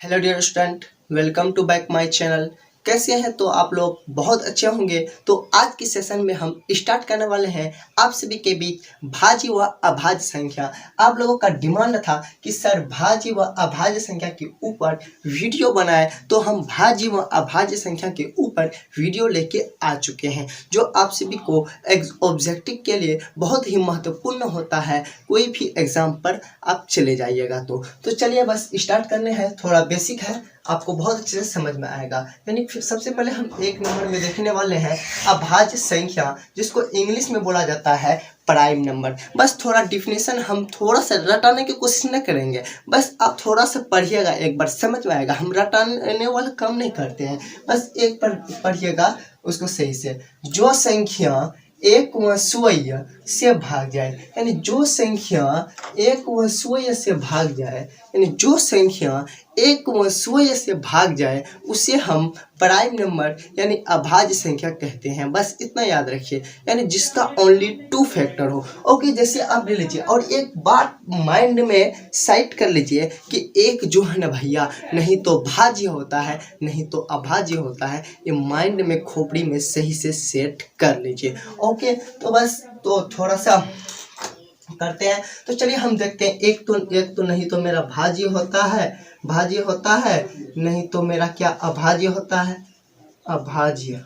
Hello dear student, welcome to back my channel. कैसे हैं? तो आप लोग बहुत अच्छे होंगे। तो आज की सेशन में हम स्टार्ट करने वाले हैं आप सभी के बीच भाज्य व अभाज्य संख्या। आप लोगों का डिमांड था कि सर भाज्य व अभाज्य संख्या के ऊपर वीडियो बनाए, तो हम भाज्य व अभाज्य संख्या के ऊपर वीडियो लेके आ चुके हैं, जो आप सभी को ऑब्जेक्टिव के लिए बहुत ही महत्वपूर्ण होता है। कोई भी एग्जाम पर आप चले जाइएगा तो चलिए बस स्टार्ट करने हैं। थोड़ा बेसिक है, आपको बहुत अच्छे से समझ में आएगा। यानी सबसे पहले हम एक नंबर में देखने वाले हैं अभाज्य संख्या, जिसको इंग्लिश में बोला जाता है प्राइम नंबर। बस थोड़ा डिफिनेशन हम थोड़ा सा रटाने की कोशिश न करेंगे, बस आप थोड़ा सा पढ़िएगा, एक बार समझ में आएगा। हम रटाने वाला काम नहीं करते हैं, बस एक बार पढ़िएगा उसको सही से। जो संख्या एक व स्वयं से भाग जाए, यानी जो संख्या एक व स्वयं से भाग जाए, यानी जो संख्या एक व स्वयं से भाग जाए उसे हम प्राइम नंबर यानी अभाज्य संख्या कहते हैं। बस इतना याद रखिए, यानी जिसका ओनली टू फैक्टर हो। ओके, जैसे आप ले लीजिए और एक बात माइंड में सेट कर लीजिए कि एक जो है ना भैया, नहीं तो भाज्य होता है नहीं तो अभाज्य होता है। ये माइंड में खोपड़ी में सही से सेट कर लीजिए। ओके, तो बस तो थोड़ा सा करते हैं। तो चलिए हम देखते हैं। एक तो नहीं तो मेरा भाज्य होता है, नहीं तो मेरा क्या अभाज्य होता है, अभाज्य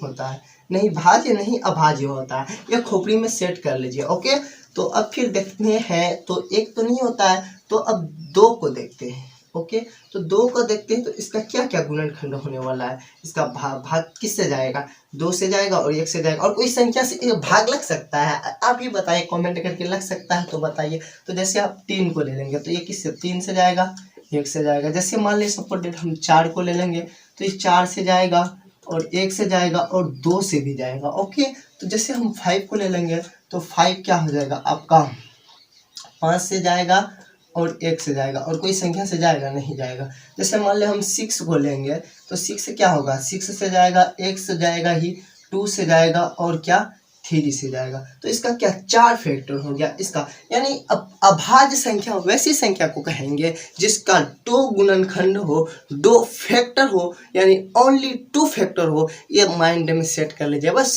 होता है। नहीं भाज्य नहीं अभाज्य होता है, ये खोपड़ी में सेट कर लीजिए। ओके, तो अब फिर देखते हैं। तो एक तो नहीं होता है, तो अब दो को देखते हैं। ओके, तो दो को देखते हैं। तो इसका क्या क्या गुणनखंड होने वाला है, इसका भाग किससे जाएगा, दो से जाएगा और एक से जाएगा। और कोई संख्या से भाग लग सकता है, आप ही बताइए, कमेंट करके लग सकता है तो बताइए। तो जैसे आप 3 को ले लेंगे तो ये किससे, 3 से जाएगा, 1 से जाएगा। जैसे मान लीजिए सपोज हम 4 को ले लेंगे तो ये 4 से जाएगा और 1 से जाएगा और 2 से भी जाएगा। ओके, तो जैसे हम 5 को ले लेंगे तो 5 क्या हो जाएगा आपका, 5 से जाएगा और 1 से जाएगा। और कोई संख्या से जाएगा, नहीं जाएगा। जैसे मान ले हम 6 को लेंगे तो 6 से क्या होगा, 6 से जाएगा, 1 से जाएगा ही, 2 से जाएगा और क्या 3 से जाएगा। तो इसका क्या 4 फैक्टर हो गया इसका। यानी अभाज्य संख्या वैसी संख्या को कहेंगे जिसका 2 गुणनखंड हो, 2 फैक्टर हो, यानी ओनली 2 फैक्टर हो। ये माइंड में सेट कर लीजिए, बस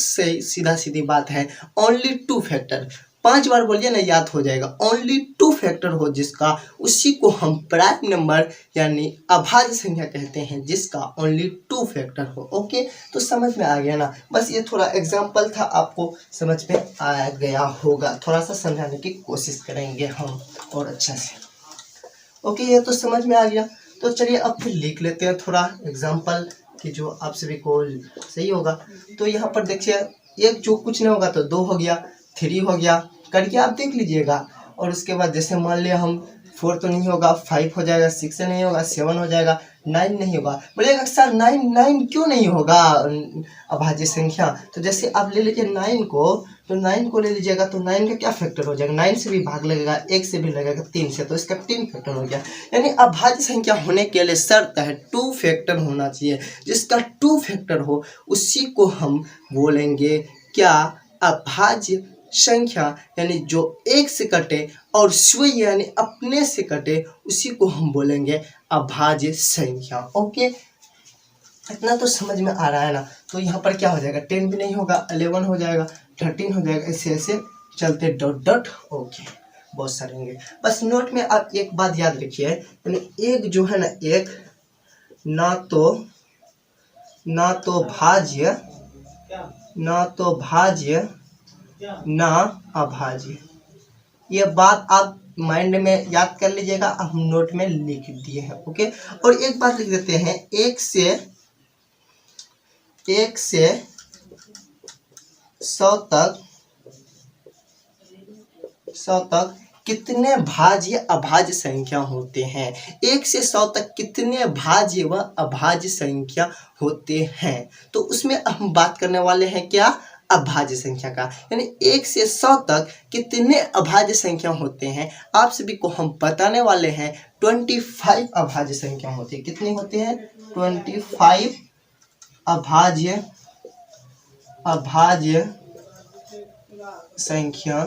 सीधा सीधी बात है। ओनली 2 फैक्टर 5 बार बोलिए ना, याद हो जाएगा। ओनली 2 फैक्टर हो जिसका, उसी को हम प्राइम नंबर यानी अभाज्य संख्या कहते हैं, जिसका ओनली 2 फैक्टर हो। ओके, तो समझ में आ गया ना। बस ये थोड़ा एग्जांपल था, आपको समझ में आ गया होगा। थोड़ा सा समझाने की कोशिश करेंगे हम और अच्छा से। ओके, ये तो समझ में आ गया। तो चलिए अब फिर लिख लेते हैं थोड़ा एग्जाम्पल कि जो आप सभी को सही होगा। तो यहाँ पर देखिए, एक जो कुछ नहीं होगा तो 2 हो गया, 3 हो गया, करके आप देख लीजिएगा। और उसके बाद जैसे मान लिया हम 4 तो नहीं होगा, 5 हो जाएगा, 6 नहीं होगा, 7 हो जाएगा, 9 नहीं होगा। बोलेगा सर 9 क्यों नहीं होगा अभाज्य संख्या। तो जैसे आप ले लीजिए 9 को, तो 9 को ले लीजिएगा तो 9 का क्या फैक्टर हो जाएगा, 9 से भी भाग लगेगा, 1 से भी लगेगा, 3 से, तो इसका 3 फैक्टर हो गया। यानी अभाज्य संख्या होने के लिए शर्त है 2 फैक्टर होना चाहिए। जिसका 2 फैक्टर हो उसी को हम बोलेंगे क्या, अभाज्य संख्या। यानी जो 1 से कटे और स्वयं यानी अपने से कटे उसी को हम बोलेंगे अभाज्य संख्या। ओके, इतना तो समझ में आ रहा है ना। तो यहाँ पर क्या हो जाएगा, 10 भी नहीं होगा, 11 हो जाएगा, 13 हो जाएगा, ऐसे ऐसे चलते डॉट डॉट। ओके, बहुत सारे होंगे। बस नोट में आप एक बात याद रखिए, यानी एक जो है ना, एक ना तो भाज्य ना अभाज्य। ये बात आप माइंड में याद कर लीजिएगा, हम नोट में लिख दिए हैं। ओके, और एक बात लिख देते हैं, 1 से 100 तक कितने भाज्य अभाज्य संख्या होते हैं। 1 से 100 तक कितने भाज्य व अभाज्य संख्या होते हैं। तो उसमें हम बात करने वाले हैं क्या, अभाज्य संख्या का। यानी 1 से 100 तक कितने अभाज्य संख्या होते हैं, आप सभी को हम बताने वाले हैं। 25 अभाज्य संख्या होती है। कितनी होते हैं, 25 अभाज्य संख्या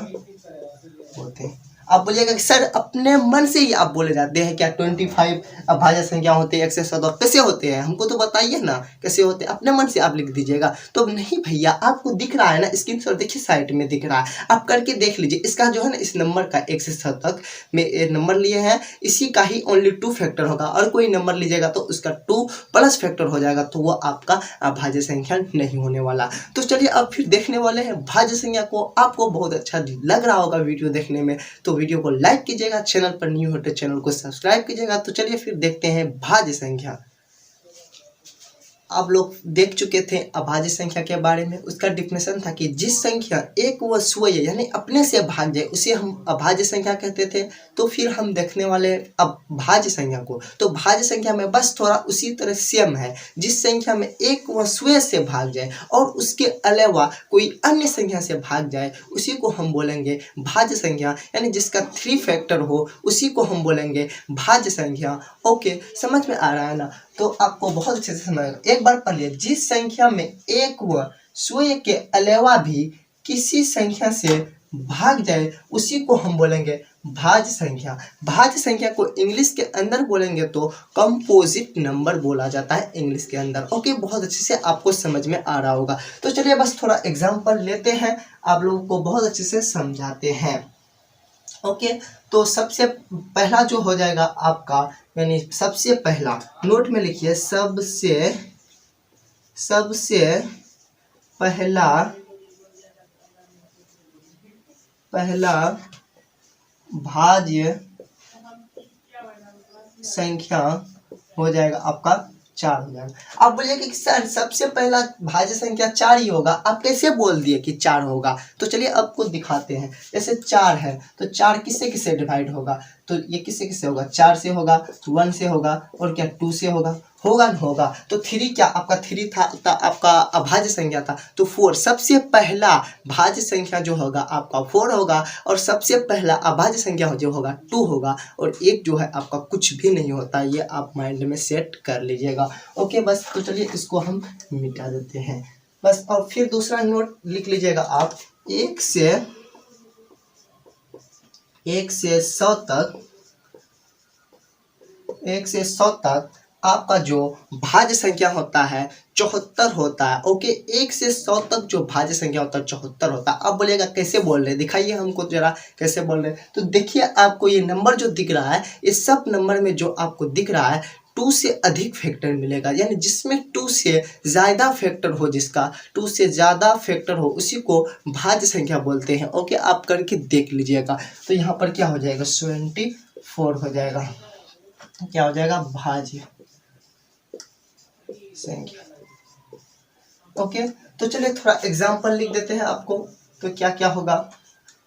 होते हैं। आप बोलिएगा कि सर अपने मन से ही आप बोले जाते हैं क्या 25 अभाज्य संख्या होते हैं 117 कैसे होते हैं, हमको तो बताइए ना कैसे होते हैं, अपने मन से आप लिख दीजिएगा। तो नहीं भैया, आपको दिख रहा है ना स्क्रीनशॉट, देखिए साइड में दिख रहा है, आप करके देख लीजिए। इसका जो है ना इस नंबर का 1 से 7 तक में नंबर लिए हैं, इसी का ही ओनली 2 फैक्टर होगा, और कोई नंबर लीजिएगा तो उसका 2 प्लस फैक्टर हो जाएगा, तो वो आपका अभाज्य संख्या नहीं होने वाला। तो चलिए अब फिर देखने वाले हैं भाज्य संख्या को। आपको बहुत अच्छा लग रहा होगा वीडियो देखने में, तो वीडियो को लाइक कीजिएगा, चैनल पर न्यू हो तो चैनल को सब्सक्राइब कीजिएगा। तो चलिए फिर देखते हैं भाज्य संख्या। आप लोग देख चुके थे अभाज्य संख्या के बारे में। उसका डिफिनेशन था कि जिस संख्या एक व स्वयं यानी अपने से भाग जाए उसे हम अभाज्य संख्या कहते थे। तो फिर हम देखने वाले अब भाज्य संख्या को। तो भाज्य संख्या में बस थोड़ा उसी तरह सेम है, जिस संख्या में एक व स्वयं से भाग जाए और उसके अलावा कोई अन्य संख्या से भाग जाए उसी को हम बोलेंगे भाज्य संख्या, यानी जिसका 3 फैक्टर हो उसी को हम बोलेंगे भाज्य संख्या। ओके, समझ में आ रहा है ना? तो आपको बहुत अच्छे से समझ, एक बार पढ़िए, जिस संख्या में एक व स्वयं के अलावा भी किसी संख्या से भाग जाए उसी को हम बोलेंगे भाज्य संख्या। भाज्य संख्या को इंग्लिश के अंदर बोलेंगे तो कंपोजिट नंबर बोला जाता है इंग्लिश के अंदर। ओके, बहुत अच्छे से आपको समझ में आ रहा होगा। तो चलिए बस थोड़ा एग्जांपल लेते हैं, आप लोगों को बहुत अच्छे से समझाते हैं। ओके, तो सबसे पहला जो हो जाएगा आपका, यानी सबसे पहला, नोट में लिखिए, सबसे पहला भाज्य संख्या हो जाएगा आपका 4 हो जाएगा। आप बोलिए कि सर सबसे पहला भाज्य संख्या 4 ही होगा, आप कैसे बोल दिए कि 4 होगा? तो चलिए आपको दिखाते हैं। जैसे 4 है तो 4 किससे किससे डिवाइड होगा? तो ये किससे किससे होगा? 4 से होगा, 1 से होगा, और क्या 2 से होगा? होगा न होगा। तो 3 क्या आपका 3 था आपका अभाज्य संख्या था, तो 4 सबसे पहला भाज्य संख्या जो होगा आपका 4 होगा, और सबसे पहला अभाज्य संख्या जो होगा 2 होगा, और 1 जो है आपका कुछ भी नहीं होता। ये आप माइंड में सेट कर लीजिएगा। ओके बस, तो चलिए इसको हम मिटा देते हैं बस। और फिर दूसरा नोट लिख लीजिएगा आप, 1 से 100 तक आपका जो भाज्य संख्या होता है 74 होता है। ओके, 1 से 100 तक जो भाज्य संख्या होता है 74 होता है। अब बोलिएगा कैसे बोल रहे हैं, दिखाइए हमको जरा कैसे बोल रहे हैं। तो देखिए आपको ये नंबर जो दिख रहा है, इस सब नंबर में जो आपको दिख रहा है 2 से अधिक फैक्टर मिलेगा, यानी जिसमें 2 से ज़्यादा फैक्टर हो, जिसका 2 से ज़्यादा फैक्टर हो उसी को भाज्य संख्या बोलते हैं। ओके, आप करके देख लीजिएगा। तो यहाँ पर क्या हो जाएगा, 24 हो जाएगा। क्या हो जाएगा, भाज्य संख्या। ओके, तो चलिए थोड़ा एग्जाम्पल लिख देते हैं आपको, तो क्या क्या होगा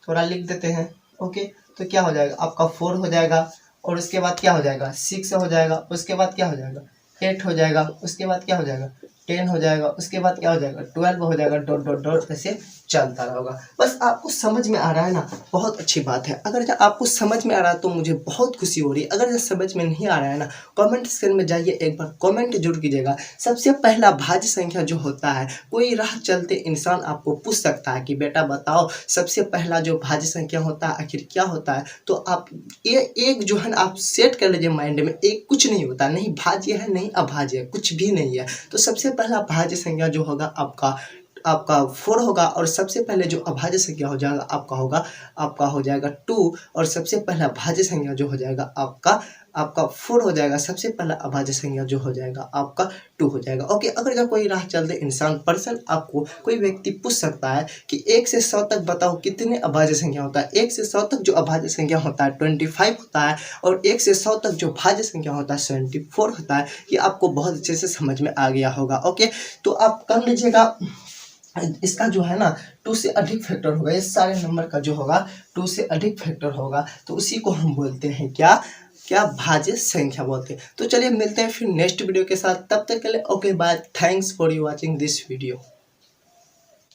थोड़ा लिख देते हैं। ओके, तो क्या हो जाएगा आपका 4 हो जाएगा, और उसके बाद क्या हो जाएगा 6 हो जाएगा, उसके बाद क्या हो जाएगा 8 हो जाएगा, उसके बाद क्या हो जाएगा 10 हो जाएगा, उसके बाद क्या हो जाएगा 12 हो जाएगा, डॉट डॉट डॉट ऐसे चलता रहेगा। बस आपको समझ में आ रहा है ना, बहुत अच्छी बात है। अगर आपको समझ में आ रहा है तो मुझे बहुत खुशी हो रही है। अगर समझ में नहीं आ रहा है ना, कमेंट सेक्शन में जाइए, एक बार कमेंट जरूर कीजिएगा। सबसे पहला भाज्य संख्या जो होता है, कोई राह चलते इंसान आपको पूछ सकता है कि बेटा बताओ सबसे पहला जो भाज्य संख्या होता है आखिर क्या होता है, तो आप ये एक जो है ना आप सेट कर लीजिए माइंड में, एक कुछ नहीं होता, नहीं भाज्य है नहीं अभाज्य है, कुछ भी नहीं है। तो सबसे पहला भाज्य संख्या जो होगा आपका 4 होगा, और सबसे पहले जो अभाज्य संख्या हो जाएगा आपका हो जाएगा 2, और सबसे पहला भाज्य संख्या जो हो जाएगा आपका 4 हो जाएगा, सबसे पहला अभाज्य संख्या जो हो जाएगा आपका 2 हो जाएगा। ओके, अगर जब कोई राह चलते इंसान पर्सन आपको कोई व्यक्ति पूछ सकता है कि 1 से 100 तक बताओ कितने अभाज्य संख्या होता है, 1 से 100 तक जो अभाज्य संख्या होता है 25 होता है, और 1 से 100 तक जो भाज्य संख्या होता है 74 होता है। ये आपको बहुत अच्छे से समझ में आ गया होगा। ओके, तो आप कर लीजिएगा। इसका जो है ना 2 से अधिक फैक्टर होगा, इस सारे नंबर का जो होगा 2 से अधिक फैक्टर होगा, तो उसी को हम बोलते हैं क्या भाज्य संख्या बोलते हैं। तो चलिए मिलते हैं फिर नेक्स्ट वीडियो के साथ, तब तक के लिए okay bye, thanks for you watching this video.